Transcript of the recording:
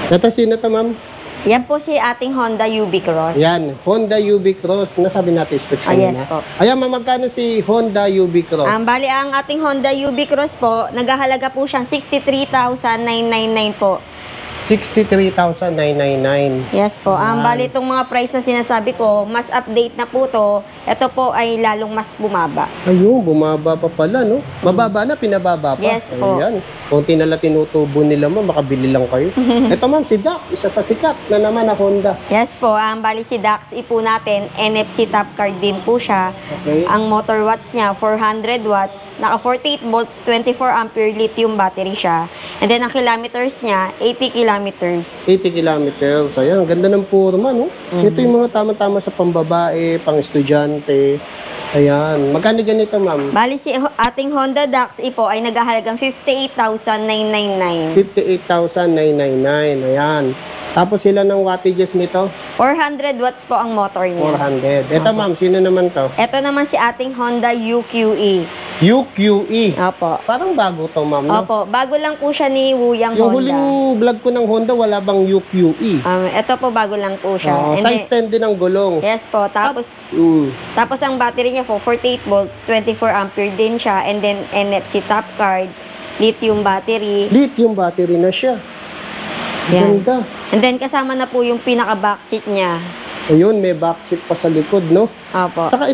Ito, sino to, ma'am? Yan po si ating Honda UB Cross. Yan, Honda UB Cross. Nasabi natin specs Yes na. po. Ayan, ma'am, magkano si Honda UB Cross? Bali, ang ating Honda UB Cross po, naghahalaga po siyang 63,999 po. 63,999. Yes po. Bali, itong mga price na sinasabi ko, mas update na po to. Ito po ay lalong mas bumaba. Ayun, bumaba pa pala, no? Mababa na, pinababa pa. Yes po. Ayan. Konti na lang tinutubo nila, ma'am. Makabili lang kayo. Ito, ma'am, si Dax. Isa sa sikat na naman na Honda. Yes po. Bali, si Dax po natin, NFC top card din po siya. Okay. Ang motor watts niya, 400 watts. Naka 48 volts, 24 ampere lithium battery siya. And then, ang kilometers niya, 80 kilometers. 80 kilometers. Ayan, ang ganda ng forma, no? Ito yung mga tama-tama sa pambabae, pang estudyante. Ayan. Magkano ganito, ma'am? Bali, si ating Honda Dax po ay naghahalagang 58,999. 58,999. Ayan. Tapos sila ng wattages nito? 400 watts po ang motor niya. 400. Ito, ma'am, sino naman to? Ito naman si ating Honda UQE. UQE. Opo. Parang bago to, ma'am, no? Opo. Bago lang po siya ni Wuyang Yung Honda. huling vlog ko ng Honda, wala bang UQE? Ito po, bago lang po siya. Oh, And size 10 din ang gulong. yes po. Tapos, Mm. tapos ang battery niya po, 48 volts, 24 ampere din siya. And then, NFC top card, lithium battery. Lithium battery na siya. Yan. Ganda. And then, kasama na po yung pinaka-backseat niya. Ayun, may backseat pa sa likod, no? Opo. Saka